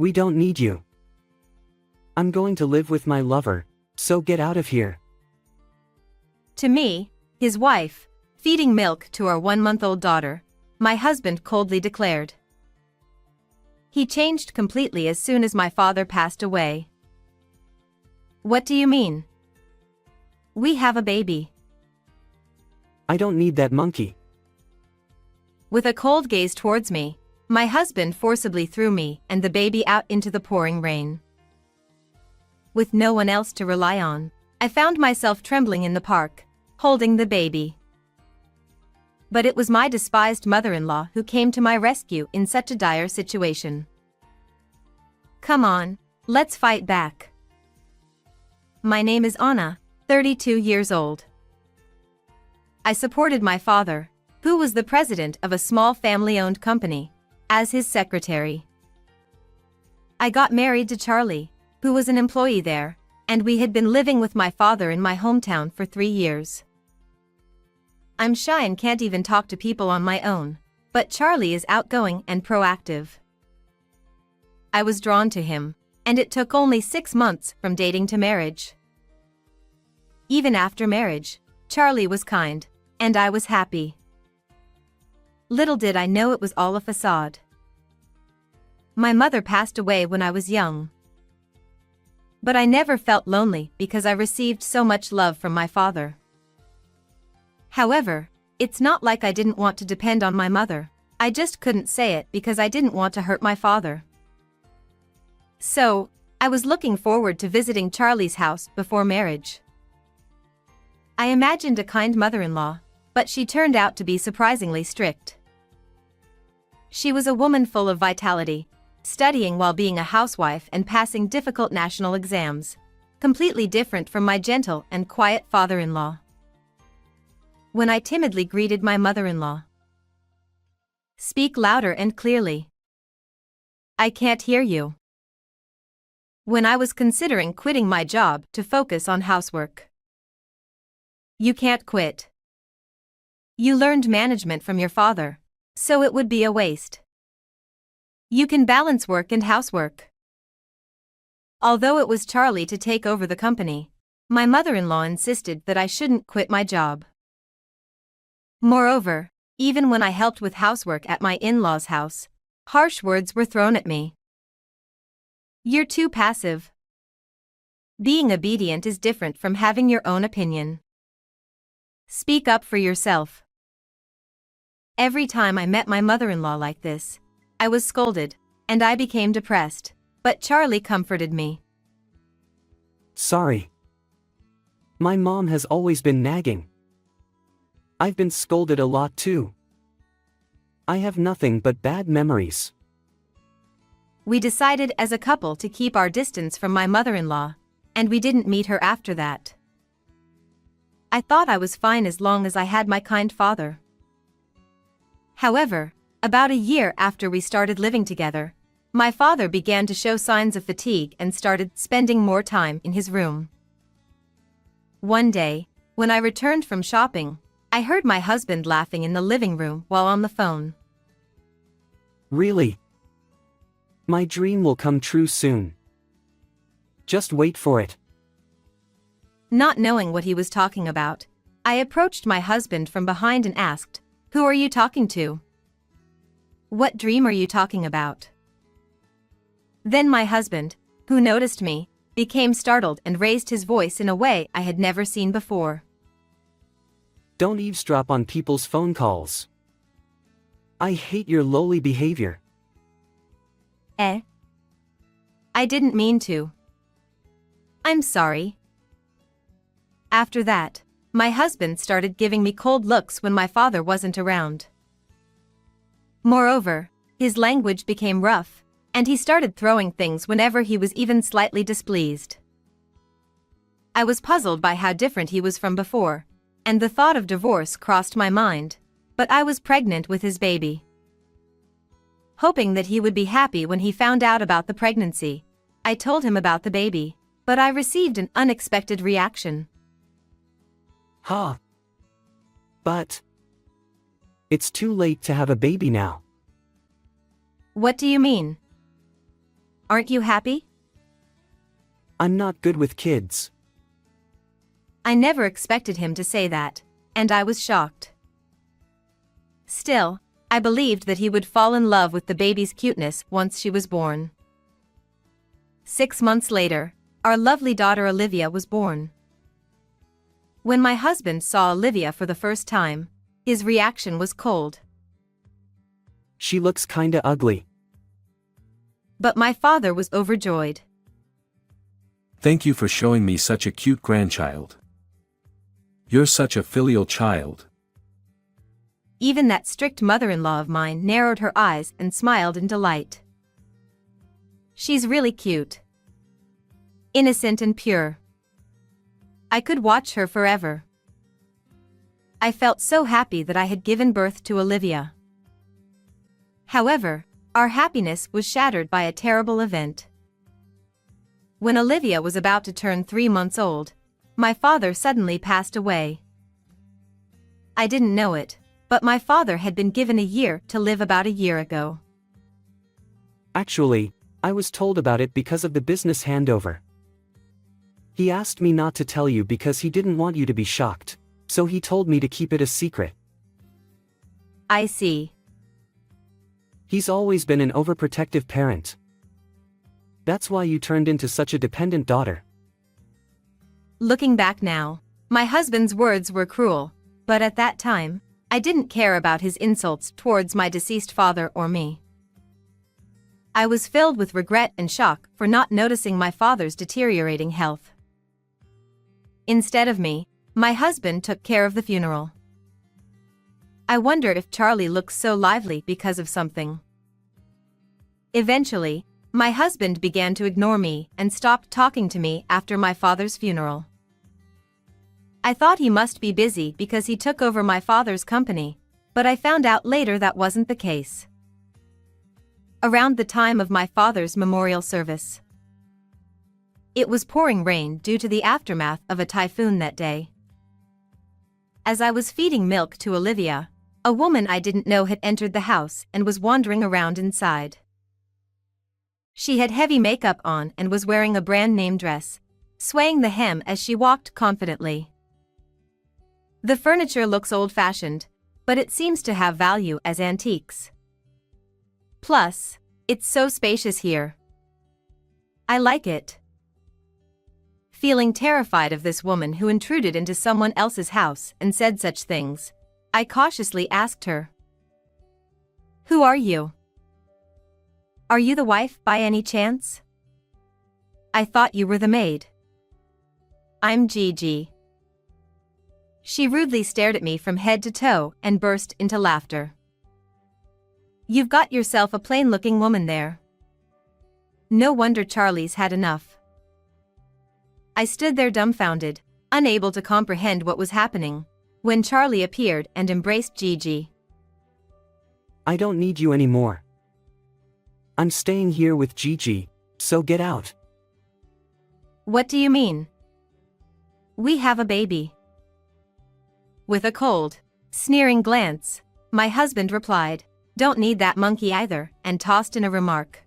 We don't need you. I'm going to live with my lover, so get out of here. To me, his wife, feeding milk to our 1-month-old daughter, my husband coldly declared. He changed completely as soon as my father passed away. What do you mean? We have a baby. I don't need that monkey. With a cold gaze towards me, my husband forcibly threw me and the baby out into the pouring rain. With no one else to rely on, I found myself trembling in the park, holding the baby. But it was my despised mother-in-law who came to my rescue in such a dire situation. Come on, let's fight back. My name is Anna, 32 years old. I supported my father, who was the president of a small family-owned company, as his secretary. I got married to Charlie, who was an employee there, and we had been living with my father in my hometown for 3 years. I'm shy and can't even talk to people on my own, but Charlie is outgoing and proactive. I was drawn to him, and it took only 6 months from dating to marriage. Even after marriage, Charlie was kind, and I was happy. Little did I know it was all a facade. My mother passed away when I was young. But I never felt lonely because I received so much love from my father. However, it's not like I didn't want to depend on my mother, I just couldn't say it because I didn't want to hurt my father. So, I was looking forward to visiting Charlie's house before marriage. I imagined a kind mother-in-law, but she turned out to be surprisingly strict. She was a woman full of vitality, studying while being a housewife and passing difficult national exams, completely different from my gentle and quiet father-in-law. When I timidly greeted my mother-in-law. Speak louder and clearly. I can't hear you. When I was considering quitting my job to focus on housework. You can't quit. You learned management from your father, so it would be a waste. You can balance work and housework. Although it was Charlie to take over the company, my mother-in-law insisted that I shouldn't quit my job. Moreover, even when I helped with housework at my in-laws' house, harsh words were thrown at me. You're too passive. Being obedient is different from having your own opinion. Speak up for yourself. Every time I met my mother-in-law like this, I was scolded, and I became depressed, but Charlie comforted me. Sorry. My mom has always been nagging. I've been scolded a lot too. I have nothing but bad memories. We decided as a couple to keep our distance from my mother-in-law, and we didn't meet her after that. I thought I was fine as long as I had my kind father. However, about a year after we started living together, my father began to show signs of fatigue and started spending more time in his room. One day, when I returned from shopping, I heard my husband laughing in the living room while on the phone. Really? My dream will come true soon. Just wait for it. Not knowing what he was talking about, I approached my husband from behind and asked, "Who are you talking to? What dream are you talking about?" Then my husband, who noticed me, became startled and raised his voice in a way I had never seen before. Don't eavesdrop on people's phone calls. I hate your lowly behavior. I didn't mean to. I'm sorry. After that, my husband started giving me cold looks when my father wasn't around. Moreover, his language became rough, and he started throwing things whenever he was even slightly displeased. I was puzzled by how different he was from before, and the thought of divorce crossed my mind, but I was pregnant with his baby. Hoping that he would be happy when he found out about the pregnancy, I told him about the baby, but I received an unexpected reaction. Huh? But it's too late to have a baby now. What do you mean? Aren't you happy? I'm not good with kids. I never expected him to say that, and I was shocked. Still, I believed that he would fall in love with the baby's cuteness once she was born. 6 months later, our lovely daughter Olivia was born. When my husband saw Olivia for the first time, his reaction was cold. She looks kinda ugly. But my father was overjoyed. Thank you for showing me such a cute grandchild. You're such a filial child. Even that strict mother-in-law of mine narrowed her eyes and smiled in delight. She's really cute. Innocent and pure. I could watch her forever. I felt so happy that I had given birth to Olivia. However, our happiness was shattered by a terrible event. When Olivia was about to turn 3 months old, my father suddenly passed away. I didn't know it, but my father had been given a year to live about a year ago. Actually, I was told about it because of the business handover. He asked me not to tell you because he didn't want you to be shocked, so he told me to keep it a secret. I see. He's always been an overprotective parent. That's why you turned into such a dependent daughter. Looking back now, my husband's words were cruel, but at that time, I didn't care about his insults towards my deceased father or me. I was filled with regret and shock for not noticing my father's deteriorating health. Instead of me, my husband took care of the funeral. I wonder if Charlie looks so lively because of something. Eventually, my husband began to ignore me and stopped talking to me after my father's funeral. I thought he must be busy because he took over my father's company, but I found out later that wasn't the case. Around the time of my father's memorial service, it was pouring rain due to the aftermath of a typhoon that day. As I was feeding milk to Olivia, a woman I didn't know had entered the house and was wandering around inside. She had heavy makeup on and was wearing a brand-name dress, swaying the hem as she walked confidently. The furniture looks old-fashioned, but it seems to have value as antiques. Plus, it's so spacious here. I like it. Feeling terrified of this woman who intruded into someone else's house and said such things, I cautiously asked her, "Who are you? Are you the wife by any chance? I thought you were the maid." "I'm Gigi." She rudely stared at me from head to toe and burst into laughter. "You've got yourself a plain-looking woman there. No wonder Charlie's had enough." I stood there dumbfounded, unable to comprehend what was happening, when Charlie appeared and embraced Gigi. I don't need you anymore. I'm staying here with Gigi, so get out. "What do you mean? We have a baby." With a cold, sneering glance, my husband replied, "Don't need that monkey either," and tossed in a remark.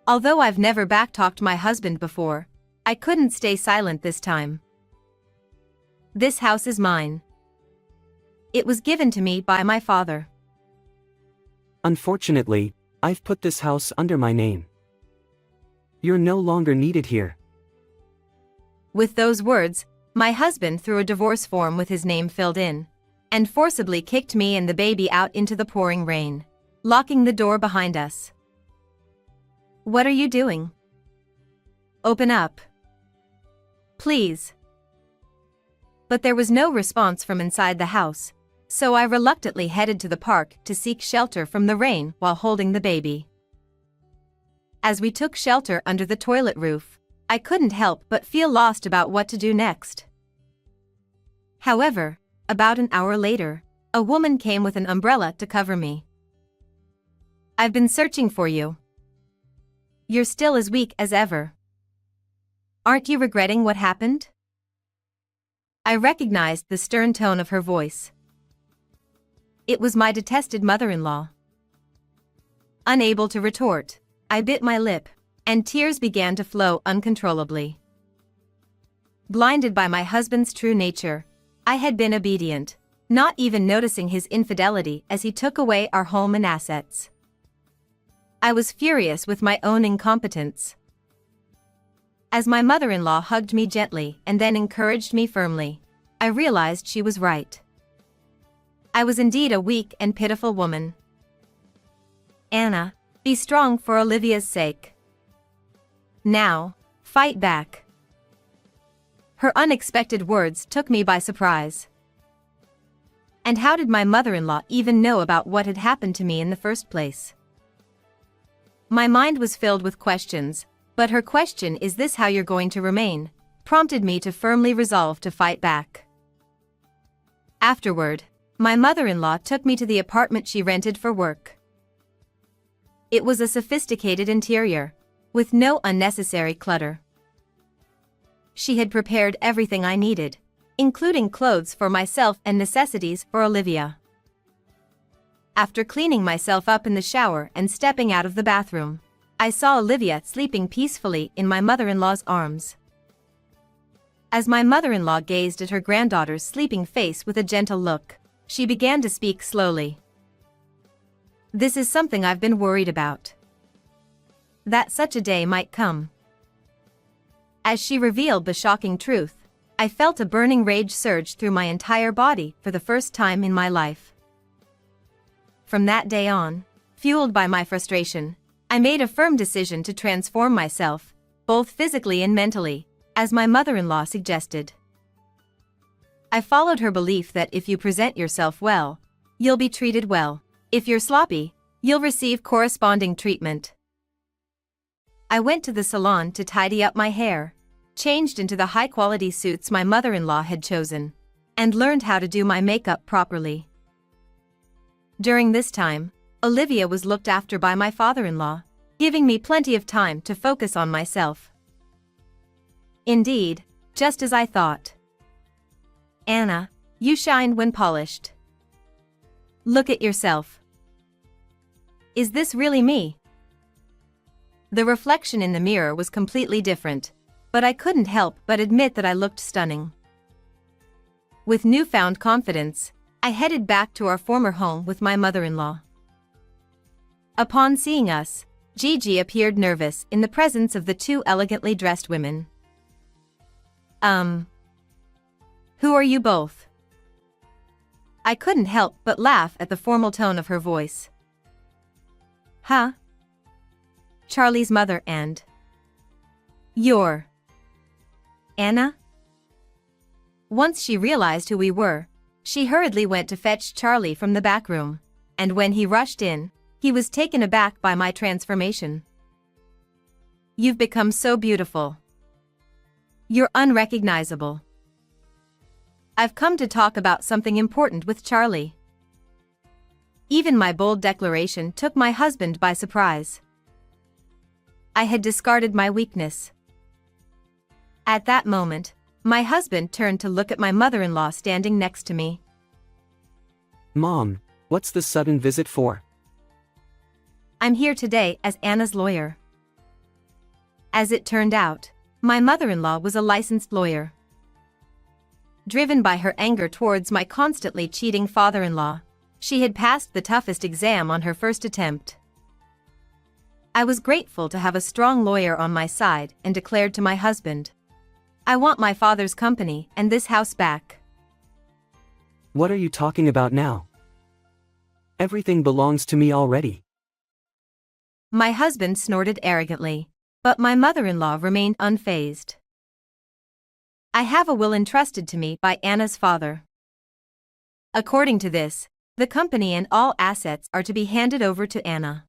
Although I've never backtalked my husband before, I couldn't stay silent this time. This house is mine. It was given to me by my father. Unfortunately, I've put this house under my name. You're no longer needed here. With those words, my husband threw a divorce form with his name filled in, and forcibly kicked me and the baby out into the pouring rain, locking the door behind us. "What are you doing? Open up. Please." But there was no response from inside the house, so I reluctantly headed to the park to seek shelter from the rain while holding the baby. As we took shelter under the toilet roof, I couldn't help but feel lost about what to do next. However, about an hour later, a woman came with an umbrella to cover me. "I've been searching for you. You're still as weak as ever. Aren't you regretting what happened?" I recognized the stern tone of her voice. It was my detested mother-in-law. Unable to retort, I bit my lip, and tears began to flow uncontrollably. Blinded by my husband's true nature, I had been obedient, not even noticing his infidelity as he took away our home and assets. I was furious with my own incompetence. As my mother-in-law hugged me gently and then encouraged me firmly, I realized she was right. I was indeed a weak and pitiful woman. Anna, be strong for Olivia's sake. Now, fight back. Her unexpected words took me by surprise. And how did my mother-in-law even know about what had happened to me in the first place? My mind was filled with questions, but her question, "Is this how you're going to remain?" prompted me to firmly resolve to fight back. Afterward, my mother-in-law took me to the apartment she rented for work. It was a sophisticated interior, with no unnecessary clutter. She had prepared everything I needed, including clothes for myself and necessities for Olivia. After cleaning myself up in the shower and stepping out of the bathroom, I saw Olivia sleeping peacefully in my mother-in-law's arms. As my mother-in-law gazed at her granddaughter's sleeping face with a gentle look, she began to speak slowly. "This is something I've been worried about. That such a day might come." As she revealed the shocking truth, I felt a burning rage surge through my entire body for the first time in my life. From that day on, fueled by my frustration, I made a firm decision to transform myself, both physically and mentally, as my mother-in-law suggested. I followed her belief that if you present yourself well, you'll be treated well. If you're sloppy, you'll receive corresponding treatment. I went to the salon to tidy up my hair, changed into the high-quality suits my mother-in-law had chosen, and learned how to do my makeup properly. During this time, Olivia was looked after by my father-in-law, giving me plenty of time to focus on myself. Indeed, just as I thought. "Anna, you shine when polished. Look at yourself. Is this really me?" The reflection in the mirror was completely different, but I couldn't help but admit that I looked stunning. With newfound confidence, I headed back to our former home with my mother-in-law. Upon seeing us, Gigi appeared nervous in the presence of the two elegantly dressed women. Who are you both?" I couldn't help but laugh at the formal tone of her voice. "Huh? Charlie's mother and you're Anna?" Once she realized who we were, she hurriedly went to fetch Charlie from the back room, and when he rushed in, he was taken aback by my transformation. "You've become so beautiful. You're unrecognizable. I've come to talk about something important with Charlie." Even my bold declaration took my husband by surprise. I had discarded my weakness. At that moment, my husband turned to look at my mother-in-law standing next to me. "Mom, what's the sudden visit for?" "I'm here today as Anna's lawyer." As it turned out, my mother-in-law was a licensed lawyer. Driven by her anger towards my constantly cheating father-in-law, she had passed the toughest exam on her first attempt. I was grateful to have a strong lawyer on my side and declared to my husband, "I want my father's company and this house back." "What are you talking about now? Everything belongs to me already." My husband snorted arrogantly, but my mother-in-law remained unfazed. "I have a will entrusted to me by Anna's father. According to this, the company and all assets are to be handed over to Anna."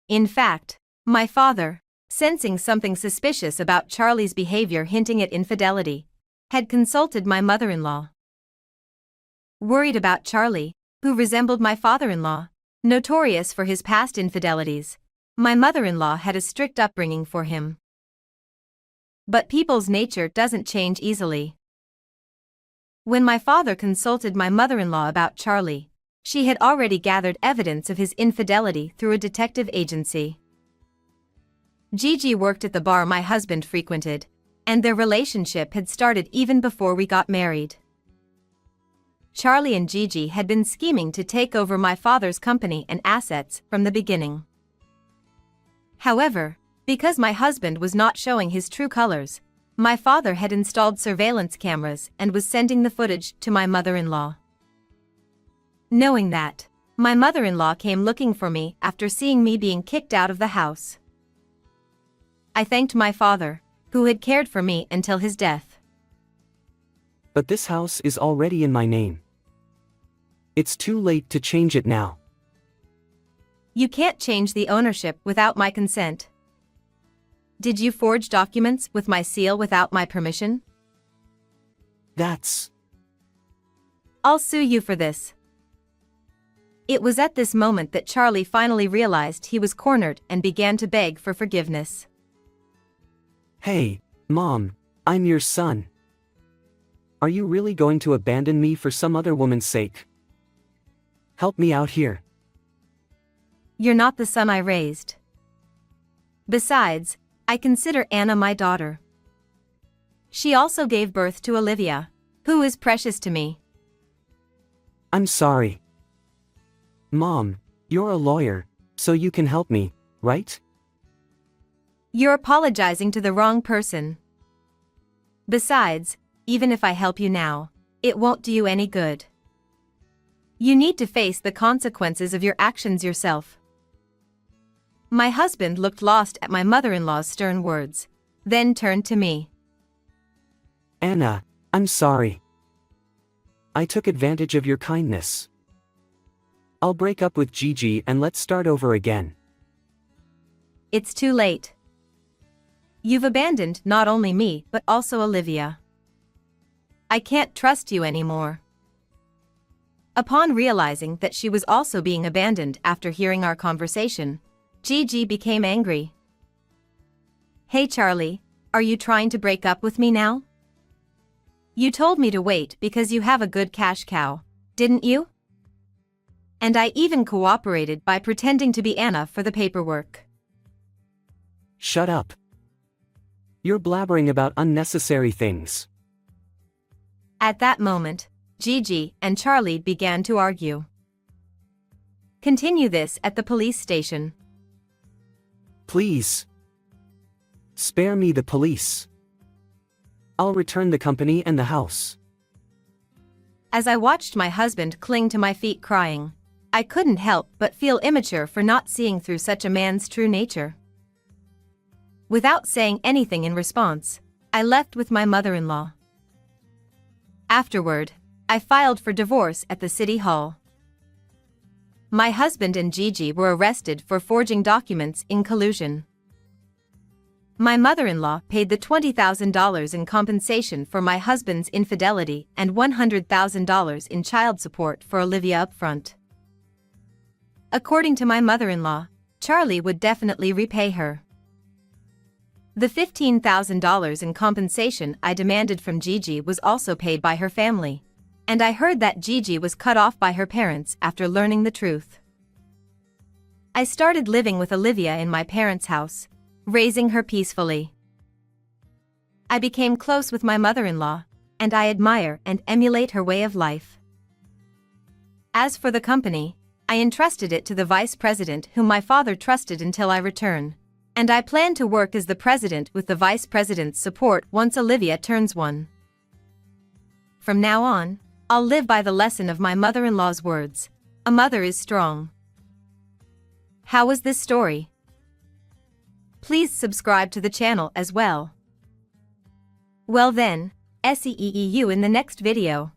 In fact, my father, sensing something suspicious about Charlie's behavior hinting at infidelity, had consulted my mother-in-law. Worried about Charlie, who resembled my father-in-law, notorious for his past infidelities, my mother-in-law had a strict upbringing for him. But people's nature doesn't change easily. When my father consulted my mother-in-law about Charlie, she had already gathered evidence of his infidelity through a detective agency. Gigi worked at the bar my husband frequented, and their relationship had started even before we got married. Charlie and Gigi had been scheming to take over my father's company and assets from the beginning. However, because my husband was not showing his true colors, my father had installed surveillance cameras and was sending the footage to my mother-in-law. Knowing that, my mother-in-law came looking for me after seeing me being kicked out of the house. I thanked my father, who had cared for me until his death. But this house is already in my name. It's too late to change it now. You can't change the ownership without my consent. Did you forge documents with my seal without my permission? I'll sue you for this. It was at this moment that Charlie finally realized he was cornered and began to beg for forgiveness. Hey, Mom, I'm your son. Are you really going to abandon me for some other woman's sake? Help me out here. You're not the son I raised. Besides, I consider Anna my daughter. She also gave birth to Olivia, who is precious to me. I'm sorry. Mom, you're a lawyer, so you can help me, right? You're apologizing to the wrong person. Besides, even if I help you now, it won't do you any good. You need to face the consequences of your actions yourself. My husband looked lost at my mother-in-law's stern words, then turned to me. Anna, I'm sorry. I took advantage of your kindness. I'll break up with Gigi and let's start over again. It's too late. You've abandoned not only me but also Olivia. I can't trust you anymore. Upon realizing that she was also being abandoned after hearing our conversation, Gigi became angry. Hey Charlie, are you trying to break up with me now? You told me to wait because you have a good cash cow, didn't you? And I even cooperated by pretending to be Anna for the paperwork. Shut up. You're blabbering about unnecessary things. At that moment, Gigi and Charlie began to argue. Continue this at the police station. Please. Spare me the police. I'll return the company and the house. As I watched my husband cling to my feet crying, I couldn't help but feel immature for not seeing through such a man's true nature. Without saying anything in response, I left with my mother-in-law. Afterward, I filed for divorce at the city hall. My husband and Gigi were arrested for forging documents in collusion. My mother-in-law paid the $20,000 in compensation for my husband's infidelity and $100,000 in child support for Olivia upfront. According to my mother-in-law, Charlie would definitely repay her. The $15,000 in compensation I demanded from Gigi was also paid by her family, and I heard that Gigi was cut off by her parents after learning the truth. I started living with Olivia in my parents' house, raising her peacefully. I became close with my mother-in-law, and I admire and emulate her way of life. As for the company, I entrusted it to the vice president whom my father trusted until I return, and I plan to work as the president with the vice president's support once Olivia turns 1. From now on, I'll live by the lesson of my mother-in-law's words: a mother is strong. How was this story? Please subscribe to the channel as well. Well then, see you in the next video.